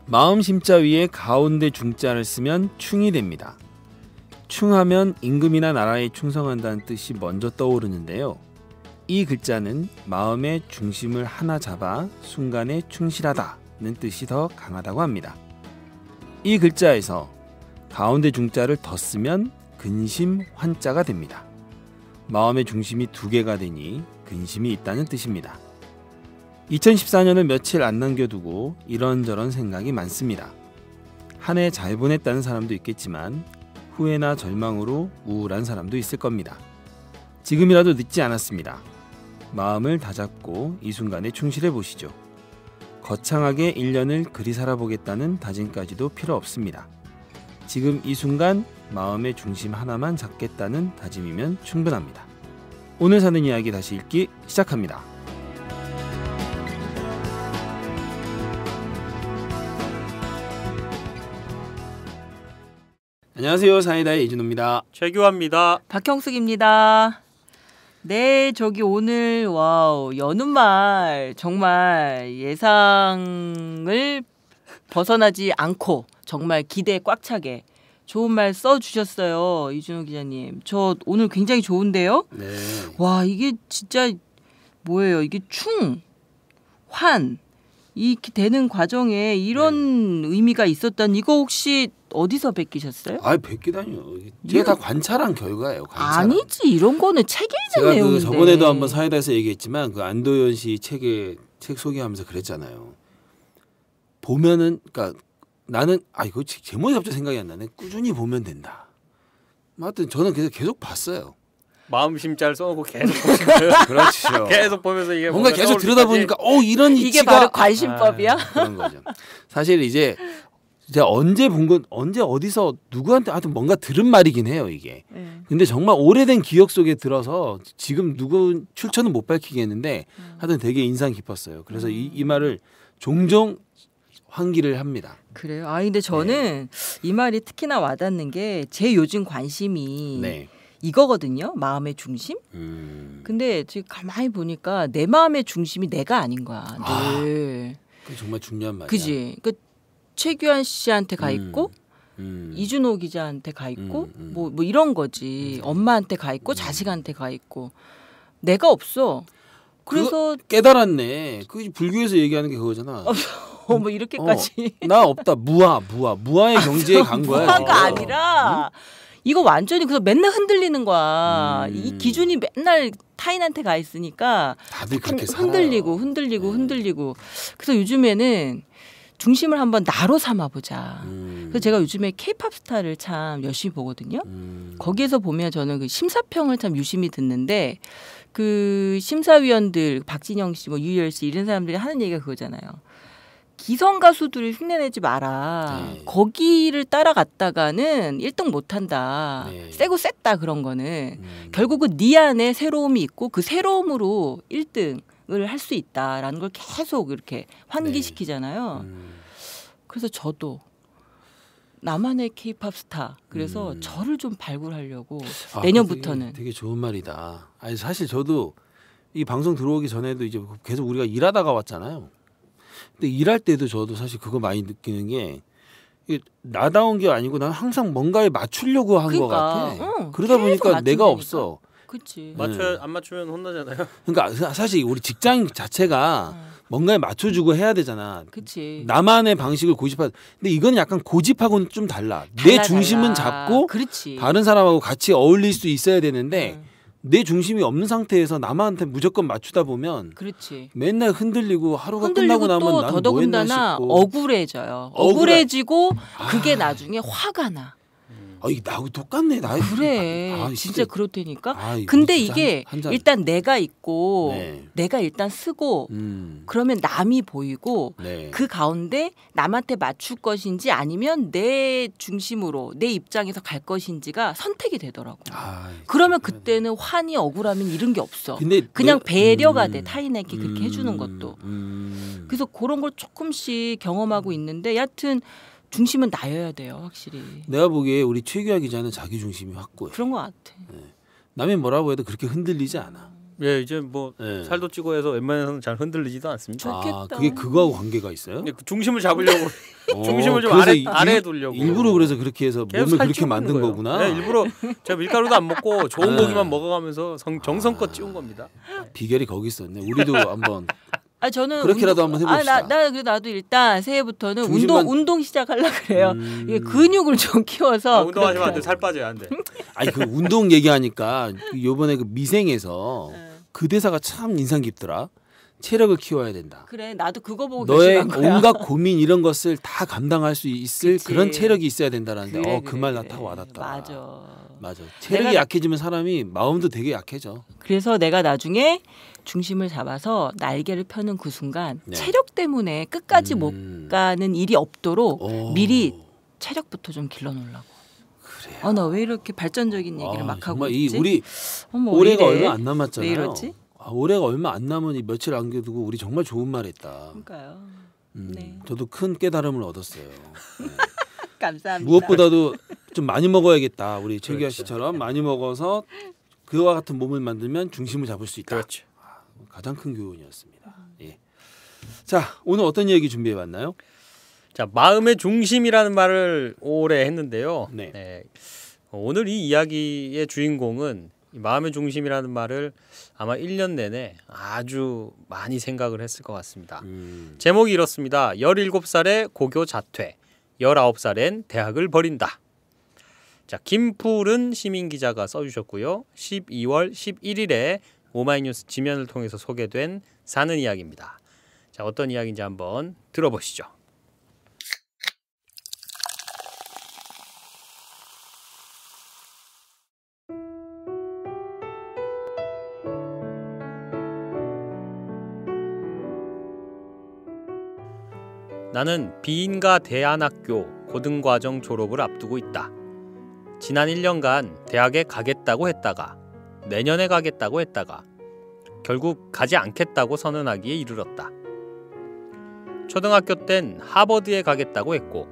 마음 심자 위에 가운데 중자를 쓰면 충이 됩니다. 충하면 임금이나 나라에 충성한다는 뜻이 먼저 떠오르는데요. 이 글자는 마음의 중심을 하나 잡아 순간에 충실하다는 뜻이 더 강하다고 합니다. 이 글자에서 가운데 중자를 더 쓰면 근심 환자가 됩니다. 마음의 중심이 두 개가 되니 근심이 있다는 뜻입니다. 2014년을 며칠 안 남겨두고 이런저런 생각이 많습니다. 한 해 잘 보냈다는 사람도 있겠지만 후회나 절망으로 우울한 사람도 있을 겁니다. 지금이라도 늦지 않았습니다. 마음을 다잡고 이 순간에 충실해 보시죠. 거창하게 1년을 그리 살아보겠다는 다짐까지도 필요 없습니다. 지금 이 순간 마음의 중심 하나만 잡겠다는 다짐이면 충분합니다. 오늘 사는 이야기 다시 읽기 시작합니다. 안녕하세요. 사이다의 이준호입니다. 최규환입니다. 박형숙입니다. 네, 저기 오늘 여는 말 정말 예상을 벗어나지 않고 정말 기대에 꽉 차게 좋은 말 써주셨어요. 이준호 기자님. 저 오늘 굉장히 좋은데요? 네. 와, 이게 진짜 뭐예요? 이게 충, 환 이렇게 되는 과정에 이런 의미가 있었다는 이거 혹시 어디서 베끼셨어요? 베끼다니요. 제가 다 관찰한 결과예요. 아니지, 이런 거는 책에 있는 내용인데. 제가 저번에도 한번 사이다에서 얘기했지만 그 안도현 씨 책 소개하면서 그랬잖아요. 보면은 그러니까 나는 이거 제목이 갑자기 생각이 안 나네. 꾸준히 보면 된다. 하여튼 저는 계속 봤어요. 마음 심자를 써놓고 계속 보신 거예요? 그렇죠. 계속 보면서 이게 뭔가 계속 들여다보니까 이런 이게 이치가 바로 관심법이야? 그런 거죠. 사실 이제 제가 언제 본 건 언제 어디서 누구한테 하여튼 뭔가 들은 말이긴 해요 이게. 근데 정말 오래된 기억 속에 들어서 지금 누구 출처는 못 밝히겠는데 하여튼 되게 인상 깊었어요. 그래서 이 말을 종종 환기를 합니다. 그래요? 근데 저는 이 말이 특히나 와닿는 게 제 요즘 관심이 이거거든요. 마음의 중심. 근데 지금 가만히 보니까 내 마음의 중심이 내가 아닌 거야. 늘. 그게 정말 중요한 말이야. 그지? 최규환 씨한테 가 있고 이준호 기자한테 가 있고 뭐 이런 거지. 엄마한테 가 있고 자식한테 가 있고 내가 없어. 그래서 깨달았네. 그 불교에서 얘기하는 게 그거잖아. 뭐 이렇게까지. 나 없다. 무아의 경지에 간 거야. 무아가 아니라 이거 완전히 그래서 맨날 흔들리는 거야. 이 기준이 맨날 타인한테 가 있으니까 다들 그렇게 흔들리고. 그래서 요즘에는 중심을 한번 나로 삼아보자. 그래서 제가 요즘에 K-팝 스타를 참 열심히 보거든요. 거기에서 보면 저는 그 심사평을 참 유심히 듣는데 그 심사위원들 박진영 씨, 유희열 씨 이런 사람들이 하는 얘기가 그거잖아요. 기성 가수들을 흉내내지 마라. 거기를 따라갔다가는 1등 못한다. 세고 셌다 그런 거는. 결국은 네 안에 새로움이 있고 그 새로움으로 1등을 할 수 있다라는 걸 계속 이렇게 환기시키잖아요. 그래서 저도 나만의 K-팝 스타. 그래서 저를 좀 발굴하려고 내년부터는. 되게 좋은 말이다. 사실 저도 이 방송 들어오기 전에도 이제 계속 우리가 일하다가 왔잖아요. 근데 일할 때도 저도 사실 그거 많이 느끼는 게 나다운 게 아니고 난 항상 뭔가에 맞추려고 한 것 같아. 그러다 보니까 내가 없어. 그렇지. 안 맞추면 혼나잖아요. 그러니까 사실 우리 직장 자체가 뭔가에 맞춰주고 해야 되잖아. 그치. 나만의 방식을 고집하. 근데 이건 약간 고집하고는 좀 달라. 내 중심은 잡고 다른 사람하고 같이 어울릴 수 있어야 되는데 내 중심이 없는 상태에서 남한테 무조건 맞추다 보면 맨날 흔들리고 하루가 끝나고 나면 또 난 더더군다나 억울해져요. 억울해지고 그게 나중에 화가 나. 이게 나하고 똑같네. 그래. 진짜 그렇다니까. 근데 이게 일단 내가 있고 내가 일단 쓰고 그러면 남이 보이고 그 가운데 남한테 맞출 것인지 아니면 내 중심으로 내 입장에서 갈 것인지가 선택이 되더라고. 그러면 그때는 환희 억울하면 이런 게 없어. 그냥 배려가 돼. 타인에게 그렇게 해주는 것도. 그래서 그런 걸 조금씩 경험하고 있는데 여하튼 중심은 나여야 돼요, 확실히. 내가 보기에 우리 최규하 기자는 자기 중심이 확고해. 그런 것 같아. 남이 뭐라고 해도 그렇게 흔들리지 않아. 예, 이제 뭐 네. 살도 찌고 해서 웬만해서는 잘 흔들리지도 않습니다. 아, 좋겠다. 그게 그거하고 관계가 있어요? 그 중심을 잡으려고 중심을 좀 그래서 아래에 두려고 일부러 그래서 그렇게 해서 계속 몸을 그렇게 살찌우는 만든 거예요. 거구나. 네, 일부러 제가 밀가루도 안 먹고 좋은 네. 고기만 먹어가면서 정성껏 찌운 겁니다. 비결이 거기 있었네. 우리도 한번 아 저는 그렇게라도 한번 해봅시다. 나도 일단 새해부터는 중심만- 운동 시작하려 그래요. 이게 근육을 좀 키워서 운동하시면 안 돼. 살 빠져야 안 돼. 아니 그 운동 얘기하니까 요번에 그 미생에서 네. 그 대사가 참 인상 깊더라. 체력을 키워야 된다. 그래 나도 그거 보고 너의 결심한 거야. 온갖 고민 이런 것을 다 감당할 수 있을 그치. 그런 체력이 있어야 된다라는데 그래, 그 그래, 말 나 그래. 딱 와닿다. 맞아. 체력이 내가- 약해지면 사람이 마음도 되게 약해져. 그래서 내가 나중에 중심을 잡아서 날개를 펴는 그 순간 네. 체력 때문에 끝까지 못 가는 일이 없도록 오. 미리 체력부터 좀 길러놓으려고. 그래요. 아 나 왜 이렇게 발전적인 얘기를 막 하고 정말 있지? 우리 어머, 왜 올해가 이래? 얼마 안 남았잖아요. 왜 이러지? 올해가 얼마 안 남은 이 며칠 안겨두고 우리 정말 좋은 말 했다. 그러니까요. 네. 저도 큰 깨달음을 얻었어요. 네. 감사합니다. 무엇보다도 좀 많이 먹어야겠다. 우리 최기아 그렇죠. 씨처럼 많이 먹어서 그와 같은 몸을 만들면 중심을 잡을 수 있다. 그렇죠. 가장 큰 교훈이었습니다. 예. 자, 오늘 어떤 얘기 준비해 봤나요? 자, 마음의 중심이라는 말을 오래 했는데요. 네. 오늘 이 이야기의 주인공은 이 마음의 중심이라는 말을 아마 1년 내내 아주 많이 생각을 했을 것 같습니다. 제목이 이렇습니다. 17살에 고교 자퇴, 19살엔 대학을 버린다. 자, 김푸른 시민기자가 써주셨고요. 12월 11일에 오마이뉴스 지면을 통해서 소개된 사는 이야기입니다. 자, 어떤 이야기인지 한번 들어보시죠. 나는 비인가 대안학교 고등과정 졸업을 앞두고 있다. 지난 1년간 대학에 가겠다고 했다가 내년에 가겠다고 했다가 결국 가지 않겠다고 선언하기에 이르렀다. 초등학교 땐 하버드에 가겠다고 했고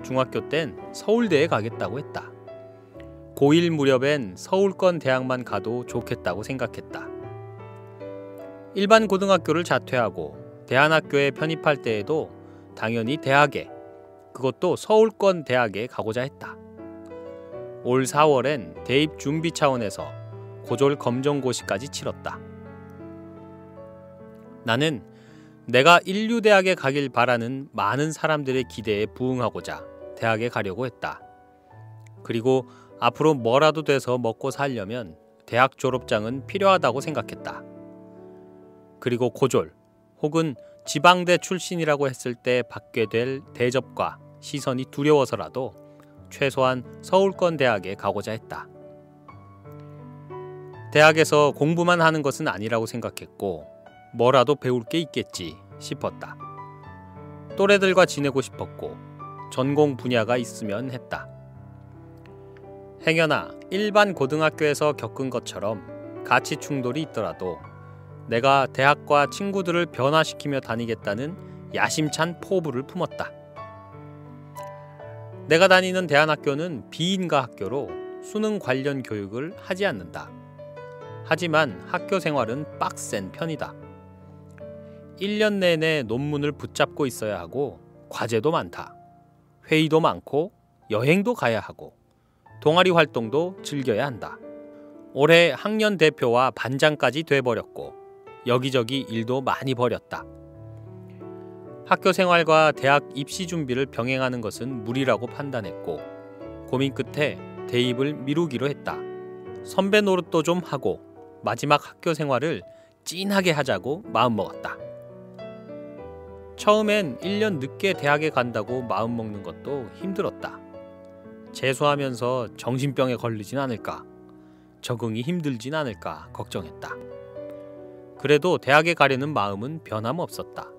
중학교 땐 서울대에 가겠다고 했다. 고1 무렵엔 서울권 대학만 가도 좋겠다고 생각했다. 일반 고등학교를 자퇴하고 대안학교에 편입할 때에도 당연히 대학에, 그것도 서울권 대학에 가고자 했다. 올 4월엔 대입 준비 차원에서 고졸 검정고시까지 치렀다. 나는 내가 인류대학에 가길 바라는 많은 사람들의 기대에 부응하고자 대학에 가려고 했다. 그리고 앞으로 뭐라도 돼서 먹고 살려면 대학 졸업장은 필요하다고 생각했다. 그리고 고졸 혹은 지방대 출신이라고 했을 때 받게 될 대접과 시선이 두려워서라도 최소한 서울권 대학에 가고자 했다. 대학에서 공부만 하는 것은 아니라고 생각했고 뭐라도 배울 게 있겠지 싶었다. 또래들과 지내고 싶었고 전공 분야가 있으면 했다. 행여나 일반 고등학교에서 겪은 것처럼 가치 충돌이 있더라도 내가 대학과 친구들을 변화시키며 다니겠다는 야심찬 포부를 품었다. 내가 다니는 대안학교는 비인가 학교로 수능 관련 교육을 하지 않는다. 하지만 학교 생활은 빡센 편이다. 1년 내내 논문을 붙잡고 있어야 하고 과제도 많다. 회의도 많고 여행도 가야 하고 동아리 활동도 즐겨야 한다. 올해 학년 대표와 반장까지 돼버렸고 여기저기 일도 많이 벌였다. 학교 생활과 대학 입시 준비를 병행하는 것은 무리라고 판단했고 고민 끝에 대입을 미루기로 했다. 선배 노릇도 좀 하고 마지막 학교 생활을 찐하게 하자고 마음먹었다. 처음엔 1년 늦게 대학에 간다고 마음먹는 것도 힘들었다. 재수하면서 정신병에 걸리진 않을까, 적응이 힘들진 않을까 걱정했다. 그래도 대학에 가려는 마음은 변함없었다.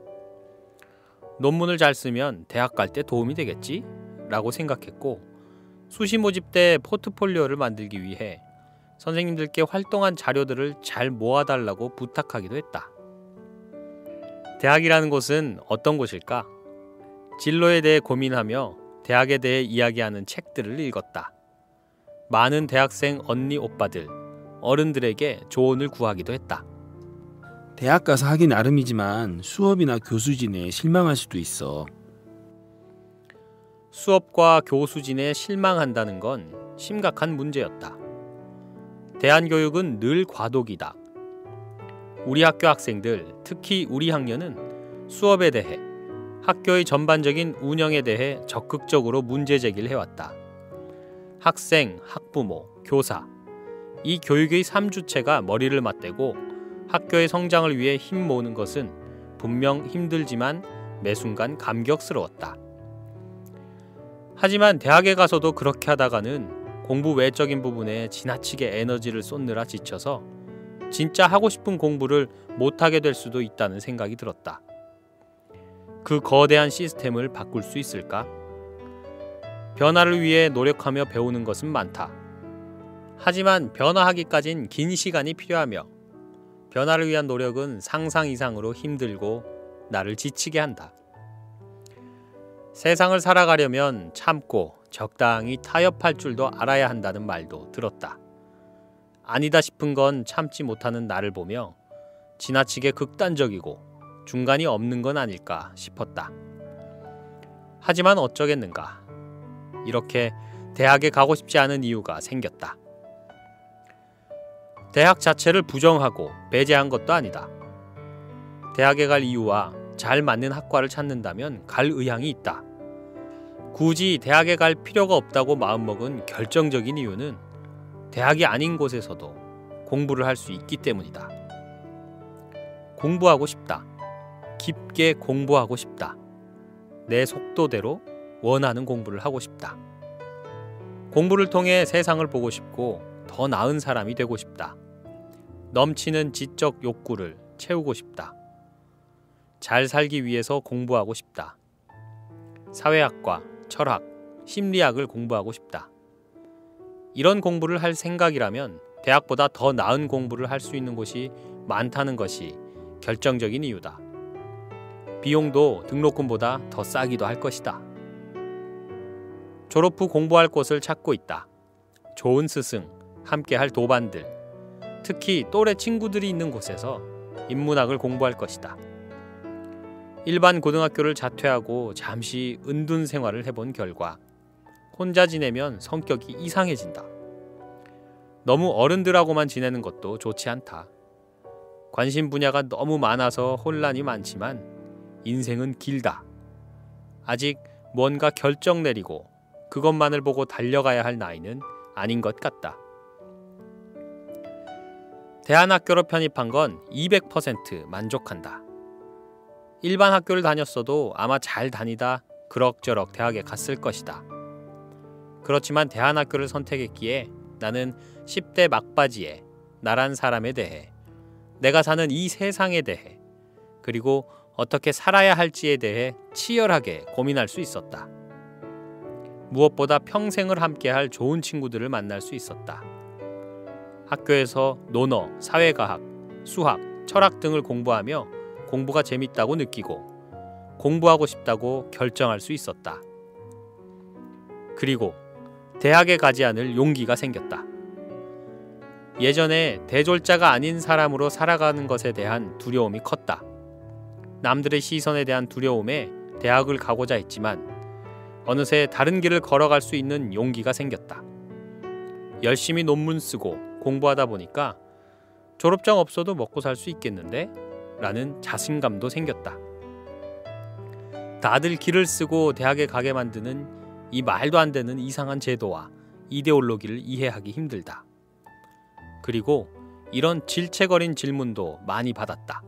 논문을 잘 쓰면 대학 갈 때 도움이 되겠지? 라고 생각했고 수시 모집 때 포트폴리오를 만들기 위해 선생님들께 활동한 자료들을 잘 모아달라고 부탁하기도 했다. 대학이라는 곳은 어떤 곳일까? 진로에 대해 고민하며 대학에 대해 이야기하는 책들을 읽었다. 많은 대학생 언니 오빠들, 어른들에게 조언을 구하기도 했다. 대학 가서 하기 나름이지만 수업이나 교수진에 실망할 수도 있어. 수업과 교수진에 실망한다는 건 심각한 문제였다. 대한교육은 늘 과도기다. 우리 학교 학생들, 특히 우리 학년은 수업에 대해, 학교의 전반적인 운영에 대해 적극적으로 문제 제기를 해왔다. 학생, 학부모, 교사, 이 교육의 3주체가 머리를 맞대고 학교의 성장을 위해 힘 모으는 것은 분명 힘들지만 매순간 감격스러웠다. 하지만 대학에 가서도 그렇게 하다가는 공부 외적인 부분에 지나치게 에너지를 쏟느라 지쳐서 진짜 하고 싶은 공부를 못하게 될 수도 있다는 생각이 들었다. 그 거대한 시스템을 바꿀 수 있을까? 변화를 위해 노력하며 배우는 것은 많다. 하지만 변화하기까진 긴 시간이 필요하며 변화를 위한 노력은 상상 이상으로 힘들고 나를 지치게 한다. 세상을 살아가려면 참고 적당히 타협할 줄도 알아야 한다는 말도 들었다. 아니다 싶은 건 참지 못하는 나를 보며 지나치게 극단적이고 중간이 없는 건 아닐까 싶었다. 하지만 어쩌겠는가. 이렇게 대학에 가고 싶지 않은 이유가 생겼다. 대학 자체를 부정하고 배제한 것도 아니다. 대학에 갈 이유와 잘 맞는 학과를 찾는다면 갈 의향이 있다. 굳이 대학에 갈 필요가 없다고 마음먹은 결정적인 이유는 대학이 아닌 곳에서도 공부를 할 수 있기 때문이다. 공부하고 싶다. 깊게 공부하고 싶다. 내 속도대로 원하는 공부를 하고 싶다. 공부를 통해 세상을 보고 싶고 더 나은 사람이 되고 싶다. 넘치는 지적 욕구를 채우고 싶다. 잘 살기 위해서 공부하고 싶다. 사회학과, 철학, 심리학을 공부하고 싶다. 이런 공부를 할 생각이라면 대학보다 더 나은 공부를 할 수 있는 곳이 많다는 것이 결정적인 이유다. 비용도 등록금보다 더 싸기도 할 것이다. 졸업 후 공부할 곳을 찾고 있다. 좋은 스승, 함께할 도반들, 특히 또래 친구들이 있는 곳에서 인문학을 공부할 것이다. 일반 고등학교를 자퇴하고 잠시 은둔 생활을 해본 결과 혼자 지내면 성격이 이상해진다. 너무 어른들하고만 지내는 것도 좋지 않다. 관심 분야가 너무 많아서 혼란이 많지만 인생은 길다. 아직 뭔가 결정 내리고 그것만을 보고 달려가야 할 나이는 아닌 것 같다. 대안학교로 편입한 건 200% 만족한다. 일반 학교를 다녔어도 아마 잘 다니다 그럭저럭 대학에 갔을 것이다. 그렇지만 대안학교를 선택했기에 나는 10대 막바지에 나란 사람에 대해, 내가 사는 이 세상에 대해, 그리고 어떻게 살아야 할지에 대해 치열하게 고민할 수 있었다. 무엇보다 평생을 함께할 좋은 친구들을 만날 수 있었다. 학교에서 논어, 사회과학, 수학, 철학 등을 공부하며 공부가 재밌다고 느끼고 공부하고 싶다고 결정할 수 있었다. 그리고 대학에 가지 않을 용기가 생겼다. 예전에 대졸자가 아닌 사람으로 살아가는 것에 대한 두려움이 컸다. 남들의 시선에 대한 두려움에 대학을 가고자 했지만 어느새 다른 길을 걸어갈 수 있는 용기가 생겼다. 열심히 논문 쓰고 공부하다 보니까 졸업장 없어도 먹고 살 수 있겠는데? 라는 자신감도 생겼다. 다들 길을 쓰고 대학에 가게 만드는 이 말도 안 되는 이상한 제도와 이데올로기를 이해하기 힘들다. 그리고 이런 질책어린 질문도 많이 받았다.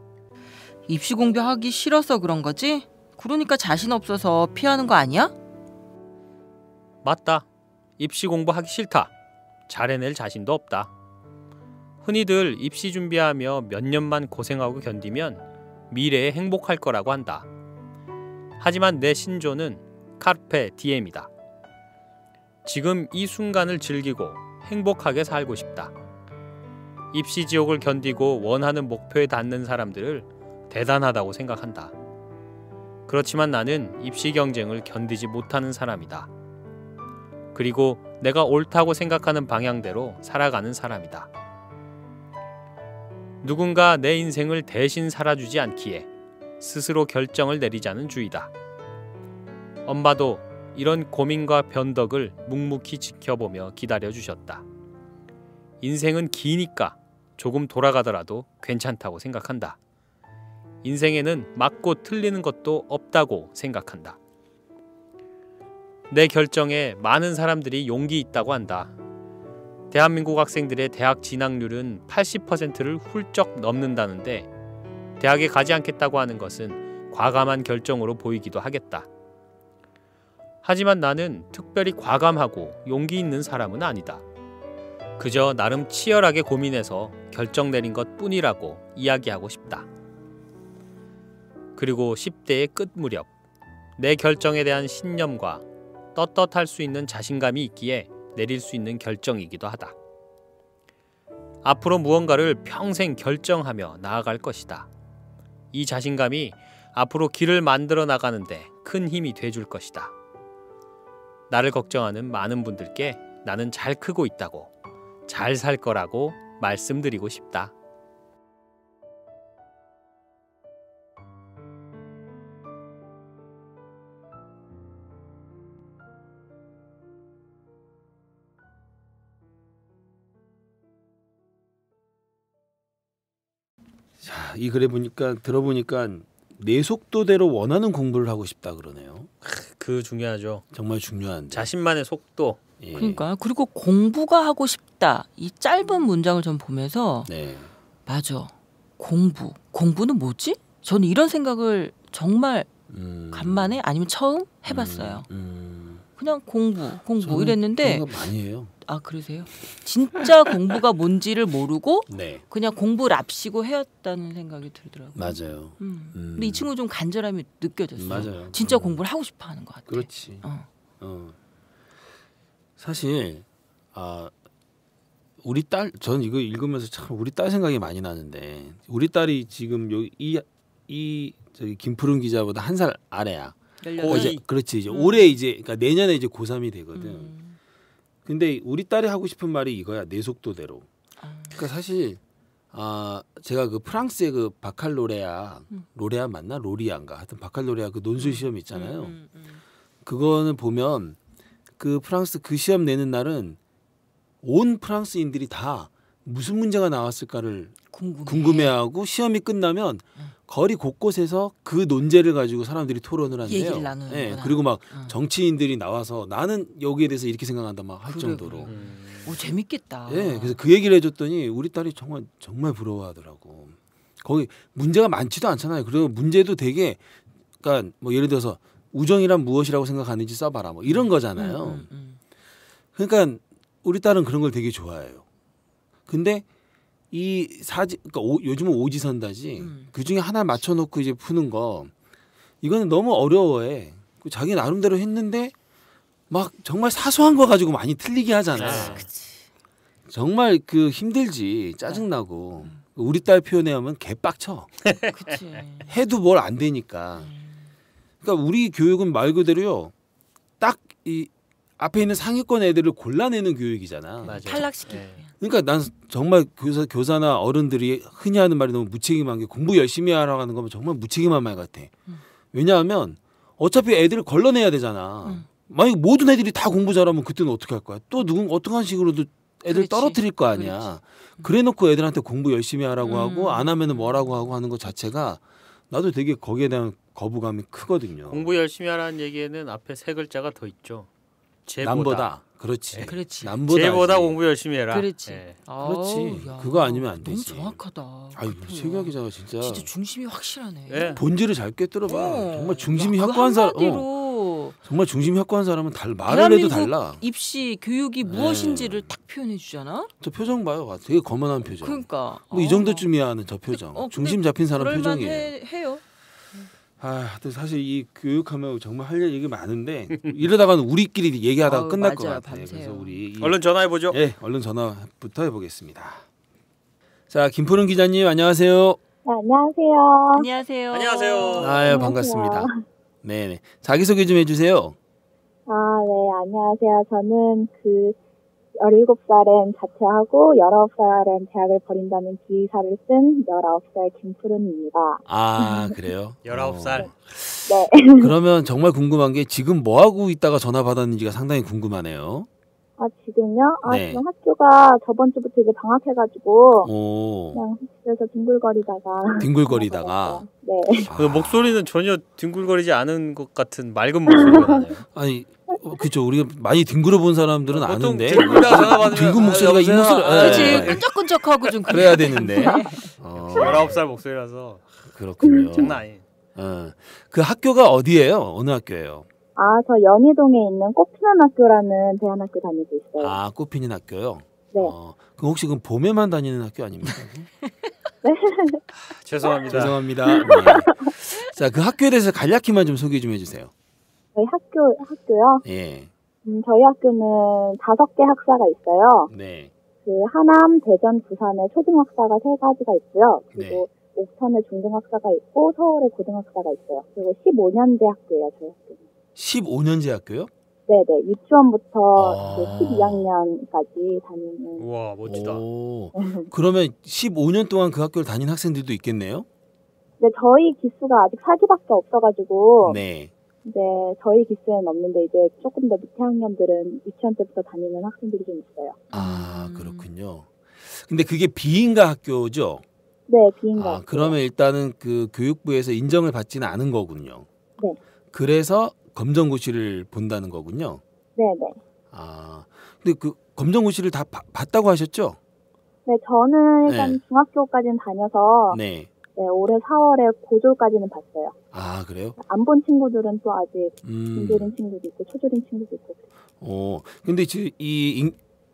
입시 공부하기 싫어서 그런 거지? 그러니까 자신 없어서 피하는 거 아니야? 맞다. 입시 공부하기 싫다. 잘 해낼 자신도 없다. 흔히들 입시 준비하며 몇 년만 고생하고 견디면 미래에 행복할 거라고 한다. 하지만 내 신조는 카르페 디엠이다. 지금 이 순간을 즐기고 행복하게 살고 싶다. 입시 지옥을 견디고 원하는 목표에 닿는 사람들을 대단하다고 생각한다. 그렇지만 나는 입시 경쟁을 견디지 못하는 사람이다. 그리고 내가 옳다고 생각하는 방향대로 살아가는 사람이다. 누군가 내 인생을 대신 살아주지 않기에 스스로 결정을 내리자는 주의다. 엄마도 이런 고민과 변덕을 묵묵히 지켜보며 기다려주셨다. 인생은 기니까 조금 돌아가더라도 괜찮다고 생각한다. 인생에는 맞고 틀리는 것도 없다고 생각한다. 내 결정에 많은 사람들이 용기 있다고 한다. 대한민국 학생들의 대학 진학률은 80%를 훌쩍 넘는다는데 대학에 가지 않겠다고 하는 것은 과감한 결정으로 보이기도 하겠다. 하지만 나는 특별히 과감하고 용기 있는 사람은 아니다. 그저 나름 치열하게 고민해서 결정 내린 것 뿐이라고 이야기하고 싶다. 그리고 10대의 끝 무렵 내 결정에 대한 신념과 떳떳할 수 있는 자신감이 있기에 내릴 수 있는 결정이기도 하다. 앞으로 무언가를 평생 결정하며 나아갈 것이다. 이 자신감이 앞으로 길을 만들어 나가는데 큰 힘이 돼줄 것이다. 나를 걱정하는 많은 분들께 나는 잘 크고 있다고, 잘 살 거라고 말씀드리고 싶다. 자, 이 글에 보니까 들어보니까 내 속도대로 원하는 공부를 하고 싶다 그러네요. 그 중요하죠. 정말 중요한데. 자신만의 속도. 예. 그러니까 그리고 공부가 하고 싶다 이 짧은 문장을 좀 보면서 네. 맞아 공부는 뭐지? 저는 이런 생각을 정말 간만에 아니면 처음 해봤어요. 그냥 공부 저는 이랬는데 그런 거 많이 해요. 아 그러세요? 진짜 공부가 뭔지를 모르고 네. 그냥 공부를 앞시고 해왔다는 생각이 들더라고요. 맞아요. 근데 이 친구 좀 간절함이 느껴졌어요. 맞아요. 진짜 공부를 하고 싶어하는 것 같아요. 그렇지. 사실 우리 딸, 저는 이거 읽으면서 참 우리 딸 생각이 많이 나는데 우리 딸이 지금 이 저기 김푸른 기자보다 한 살 아래야. 고2. 그렇지. 이제 올해 이제 그러니까 내년에 이제 고3이 되거든. 근데 우리 딸이 하고 싶은 말이 이거야. 내 속도대로. 그러니까 사실 제가 그 프랑스의 그 바칼로레아 로레아 맞나? 로리안가 하여튼 바칼로레아 그 논술 시험 있잖아요. 그거는 보면 그 프랑스 그 시험 내는 날은 온 프랑스인들이 다 무슨 문제가 나왔을까를 궁금해하고 시험이 끝나면 거리 곳곳에서 그 논제를 가지고 사람들이 토론을 한대요. 얘기를 나누는 네, 그리고 막 정치인들이 나와서 나는 여기에 대해서 이렇게 생각한다 막 할 정도로. 오 재밌겠다. 네, 그래서 그 얘기를 해줬더니 우리 딸이 정말 부러워하더라고. 거기 문제가 많지도 않잖아요. 그리고 문제도 되게 그러니까 뭐 예를 들어서 우정이란 무엇이라고 생각하는지 써봐라 뭐 이런 거잖아요. 그러니까 우리 딸은 그런 걸 되게 좋아해요. 근데 이 그러니까 요즘은 오지선다지 그 중에 하나 맞춰놓고 이제 푸는 거 이거는 너무 어려워해. 자기 나름대로 했는데 막 정말 사소한 거 가지고 많이 틀리게 하잖아. 정말 그 힘들지 짜증나고 우리 딸 표현에 하면 개빡쳐. 그치. 해도 뭘 안 되니까. 그러니까 우리 교육은 말 그대로요. 딱 이 앞에 있는 상위권 애들을 골라내는 교육이잖아. 맞아요. 탈락시키기. 네. 그러니까 난 정말 교사나 어른들이 흔히 하는 말이 너무 무책임한 게 공부 열심히 하라고 하는 거면 정말 무책임한 말 같아. 왜냐하면 어차피 애들을 걸러내야 되잖아. 만약 모든 애들이 다 공부 잘하면 그때는 어떻게 할 거야? 또 어떤 식으로도 애들 그렇지. 떨어뜨릴 거 아니야. 그래놓고 애들한테 공부 열심히 하라고 하고 안 하면은 뭐라고 하고 하는 것 자체가 나도 되게 거기에 대한 거부감이 크거든요. 공부 열심히 하라는 얘기에는 앞에 세 글자가 더 있죠. 쟤보다. 남보다. 그렇지. 네. 그렇지. 남보다. 쟤보다 공부 열심히 해라. 그렇지. 네. 그렇지. 아우, 야, 그거 아니면 안 너무 되지. 정확하다. 아유, 그렇구나. 최규하 기자가 진짜 중심이 확실하네. 네. 본질을 잘 꿰뚫어봐. 정말 중심이 야, 그 확고한 사람. 한마디로 정말 중심이 확고한 사람은 말을 해도 달라. 입시 교육이 무엇인지를 딱 표현해 주잖아. 저 표정 봐요. 되게 거만한 표정. 그러니까 뭐 이 정도쯤이야 하는 저 표정. 근데 중심 잡힌 사람 그럴만 표정이에요. 해요. 근데 사실 이 교육하면 정말 할 얘기 많은데 이러다가는 우리끼리 얘기하다가 아우, 끝날 맞아요. 것 같아요. 밤새요. 그래서 우리 얼른 전화해 보죠. 얼른 전화부터 해보겠습니다. 자, 김푸른 기자님 안녕하세요. 네, 안녕하세요. 안녕하세요. 안녕하세요. 아유, 반갑습니다. 네네. 자기소개 좀 해주세요. 네, 안녕하세요. 저는 17살엔 자퇴하고 19살엔 대학을 버린다는 기사를 쓴 19살 김푸른입니다. 아, 그래요? 19살. 네. 그러면 정말 궁금한 게 지금 뭐 하고 있다가 전화 받았는지가 상당히 궁금하네요. 아, 지금요? 네. 지금 학교가 저번 주부터 이제 방학해가지고 오, 그냥 집에서 뒹굴거리다가 뒹굴거리다가. 네. 아, 그 목소리는 전혀 뒹굴거리지 않은 것 같은 맑은 목소리가 나네요. 아니, 그렇죠. 우리가 많이 뒹굴어 본 사람들은 보통 아는데 뒹굴다가 전화 받으면 뒹굴 목소리가 이 목소리, 그렇지 예. 끈적끈적하고 좀 그래야 되는데. 19살 목소리라서 그렇군요. 장난 아니에요. 그 학교가 어디예요? 어느 학교예요? 저 연희동에 있는 꽃피는 학교라는 대안학교 다니고 있어요. 아, 꽃피는 학교요? 네. 그럼 혹시 그럼 봄에만 다니는 학교 아닙니까? 죄송합니다. 죄송합니다. 네. 자, 그 학교에 대해서 간략히만 좀 소개 좀 해주세요. 저희 학교요? 예. 저희 학교는 5개 학사가 있어요. 네. 그 하남, 대전, 부산에 초등학사가 3가지가 있고요. 그리고 네. 옥천에 중등학사가 있고 서울에 고등학사가 있어요. 그리고 15년제 학교예요, 저희 학교는. 15년제 학교요? 네네, 유치원부터 아. 12학년까지 다니는. 우와 멋지다. 오, 그러면 15년 동안 그 학교를 다닌 학생들도 있겠네요? 근데 저희 기수가 아직 4기밖에 없어가지고 네. 이제 저희 기수에는 없는데 이제 조금 더 밑에 학년들은 유치원 때부터 다니는 학생들이 좀 있어요. 아, 그렇군요. 근데 그게 비인가 학교죠? 네, 비인가. 아, 그러면 일단은 그 교육부에서 인정을 받지는 않은 거군요. 네. 그래서 검정고시를 본다는 거군요. 네네. 아, 근데 그 검정고시를 다 봤다고 하셨죠? 네, 저는 일단 네. 중학교까지는 다녀서 네. 네, 올해 4월에 고졸까지는 봤어요. 아, 그래요? 안 본 친구들은 또 아직 중졸인 친구도 있고 초졸인 친구도 있고. 근데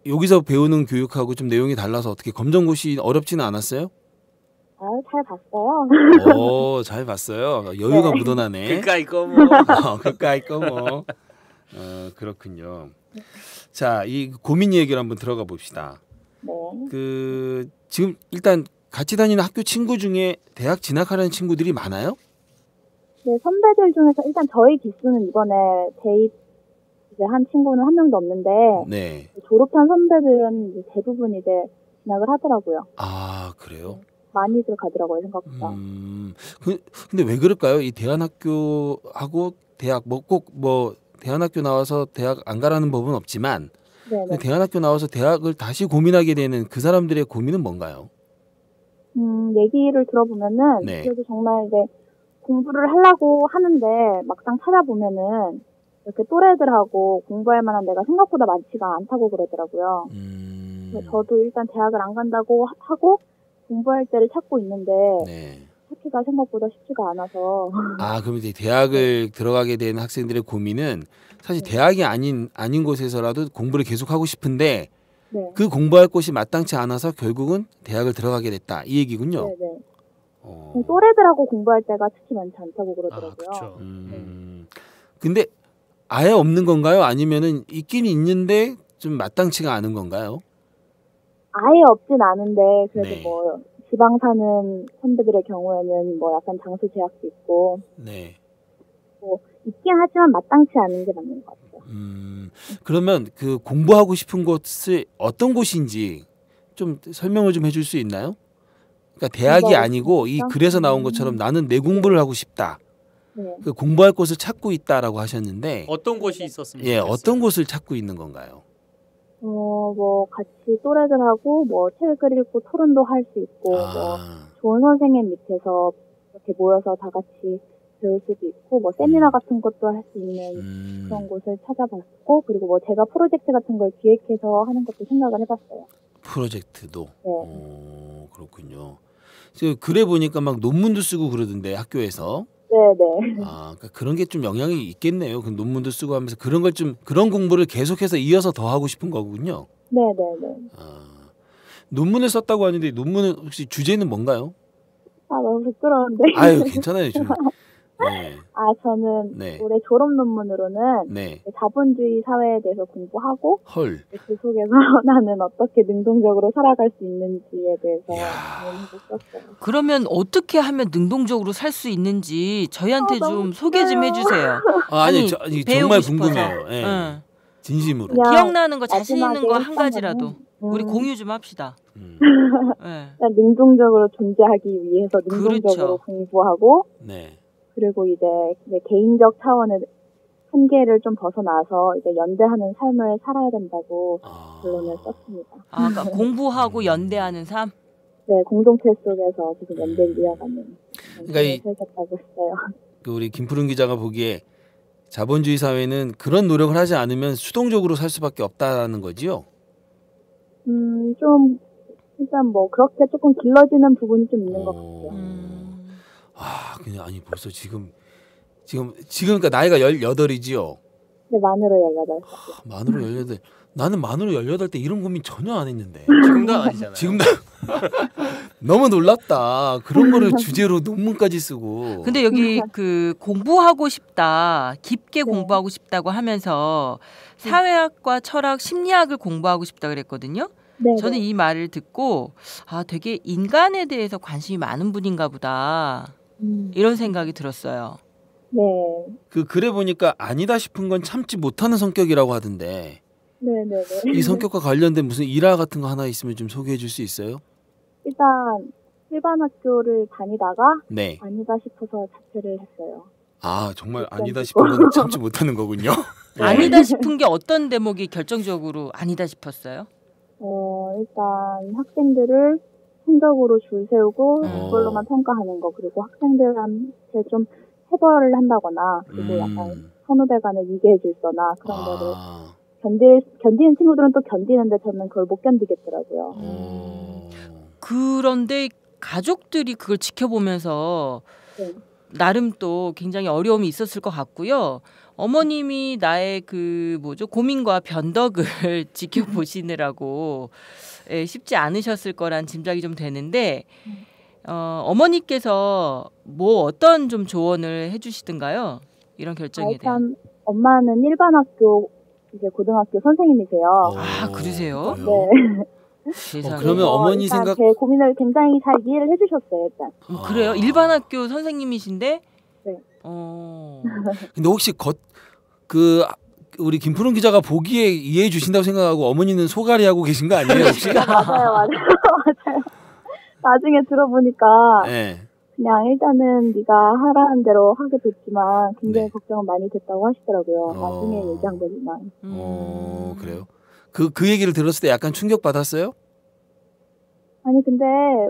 여기서 배우는 교육하고 좀 내용이 달라서 어떻게 검정고시 어렵지는 않았어요? 잘 봤어요. 잘 봤어요. 여유가 네. 묻어나네. 그러니까 이거 뭐 그까이 거 뭐. 그렇군요. 자, 이 고민 얘기를 한번 들어가 봅시다. 네. 지금 일단 같이 다니는 학교 친구 중에 대학 진학하려는 친구들이 많아요? 네, 선배들 중에서 일단 저희 기수는 이번에 대입 이제 한 친구는 한 명도 없는데 네. 졸업한 선배들은 이제 대부분 이제 진학을 하더라고요. 아, 그래요? 많이들 가더라고요, 생각보다. 근데 왜 그럴까요? 이 대안학교하고 대학 꼭 대안학교 나와서 대학 안 가라는 법은 없지만 네네. 대안학교 나와서 대학을 다시 고민하게 되는 그 사람들의 고민은 뭔가요? 얘기를 들어보면은 네. 그래도 정말 이제 공부를 하려고 하는데 막상 찾아보면은 이렇게 또래들하고 공부할 만한 데가 생각보다 많지가 않다고 그러더라고요. 그래서 저도 일단 대학을 안 간다고 하고 공부할 때를 찾고 있는데 네. 찾기가 생각보다 쉽지가 않아서. 아, 그럼 이제 대학을 들어가게 되는 학생들의 고민은 사실 대학이 아닌 곳에서라도 공부를 계속하고 싶은데 네. 그 공부할 곳이 마땅치 않아서 결국은 대학을 들어가게 됐다. 이 얘기군요. 네네. 또래들하고 공부할 때가 특히 많지 않다고 그러더라고요. 그렇죠. 근데 아예 없는 건가요? 아니면은 있긴 있는데 좀 마땅치가 않은 건가요? 아예 없진 않은데 그래도 네. 뭐 지방 사는 선배들의 경우에는 뭐 약간 장소 제약도 있고 네. 뭐 있긴 하지만 마땅치 않은 게 맞는 것 같아요. 그러면 그 공부하고 싶은 곳이 어떤 곳인지 좀 설명을 좀 해줄 수 있나요? 그러니까 대학이 아니고 이 글에서 나온 것처럼 나는 내 공부를 하고 싶다. 네. 그 공부할 곳을 찾고 있다라고 하셨는데 어떤 곳이 있었으면 예, 좋겠어요? 어떤 곳을 찾고 있는 건가요? 뭐 같이 또래들하고 뭐 책을 읽고 토론도 할 수 있고 뭐 아, 좋은 선생님 밑에서 이렇게 모여서 다 같이 배울 수도 있고 뭐 세미나 같은 것도 할 수 있는 그런 곳을 찾아봤고 그리고 뭐 제가 프로젝트 같은 걸 기획해서 하는 것도 생각을 해봤어요. 프로젝트도. 네. 그렇군요. 저 글에 보니까 막 논문도 쓰고 그러던데 학교에서. 네네. 아, 그러니까 그런 게 좀 영향이 있겠네요. 그 논문도 쓰고 하면서 그런 공부를 계속해서 이어서 더 하고 싶은 거군요. 네네네. 아, 논문을 썼다고 하는데 논문은 혹시 주제는 뭔가요? 너무 부끄러운데. 아유, 괜찮아요. 네. 저는 네. 올해 졸업 논문으로는 네. 자본주의 사회에 대해서 공부하고 헐. 그 속에서 나는 어떻게 능동적으로 살아갈 수 있는지에 대해서 이야. 고민해서 썼어요. 그러면 어떻게 하면 능동적으로 살 수 있는지 저희한테 너무 좀 소개 좀 웃겨요. 해주세요. 아니, 아니, 정말 배우고 싶어서. 궁금해요. 예. 응. 진심으로. 그냥 기억나는 거 자신 있는 마지막에 거 한 했던 가지라도 거는, 우리 공유 좀 합시다. 네. 그냥 능동적으로 존재하기 위해서 능동적으로 그렇죠. 공부하고 네. 그리고 이제 개인적 차원의 한계를 좀 벗어나서 이제 연대하는 삶을 살아야 된다고 결론을 썼습니다. 아, 그러니까 공부하고 연대하는 삶. 네, 공동체 속에서 지금 연대를 이어가는 그러니까 이- 설계했다고 했어요. 그 우리 김푸른 기자가 보기에 자본주의 사회는 그런 노력을 하지 않으면 수동적으로 살 수밖에 없다는 거지요. 좀 일단 뭐 그렇게 조금 길러지는 부분이 좀 있는 것 같아요. 아, 그냥 아니 벌써 지금 그러니까 나이가 18이지요. 네, 만으로 18살. 만으로 18. 나는 만으로 18때 이런 고민 전혀 안 했는데. 지금도 아니잖아요. 지금도 너무 놀랍다. 그런 거를 주제로 논문까지 쓰고. 근데 여기 그 공부하고 싶다, 깊게 공부하고 싶다고 하면서 사회학과 철학, 심리학을 공부하고 싶다 그랬거든요. 네, 저는 이 말을 듣고 아, 되게 인간에 대해서 관심이 많은 분인가 보다. 이런 생각이 들었어요. 네, 그 글에 보니까 아니다 싶은 건 참지 못하는 성격이라고 하던데. 네, 네, 네. 이 성격과 관련된 무슨 일화 같은 거 하나 있으면 좀 소개해 줄 수 있어요? 일단 일반 학교를 다니다가 네. 아니다 싶어서 자퇴를 했어요. 아, 정말 아니다 싶은 건 참지 못하는 거군요. 네. 아니다 싶은 게 어떤 대목이 결정적으로 아니다 싶었어요? 일단 학생들을 성적으로 줄 세우고 그걸로만 평가하는 거 그리고 학생들한테 좀 해벌을 한다거나 그리고 약간 선후배 간에 위계해 줄거나 그런 거를 견디는 친구들은 또 견디는데 저는 그걸 못 견디겠더라고요. 그런데 가족들이 그걸 지켜보면서 네. 나름 또 굉장히 어려움이 있었을 것 같고요. 어머님이 나의 그 고민과 변덕을 지켜보시느라고 쉽지 않으셨을 거란 짐작이 좀 되는데 어머니께서 뭐 어떤 좀 조언을 해주시던가요? 이런 결정에 대한. 일단 엄마는 일반 학교 이제 고등학교 선생님이세요. 아, 그러세요? 네. 세상에. 그러면 어머니 일단 생각 제 고민을 굉장히 잘 이해를 해주셨어요. 일단. 그래요? 일반 학교 선생님이신데? 네. 근데 혹시 우리 김푸른 기자가 보기에 이해해 주신다고 생각하고 어머니는 소갈이 하고 계신 거 아니에요 혹시? 맞아요. 나중에 들어보니까 네. 그냥 일단은 네가 하라는 대로 하게 됐지만 굉장히 네. 걱정은 많이 됐다고 하시더라고요. 나중에 얘기한 거지만. 그래요? 그 얘기를 들었을 때 약간 충격 받았어요? 아니 근데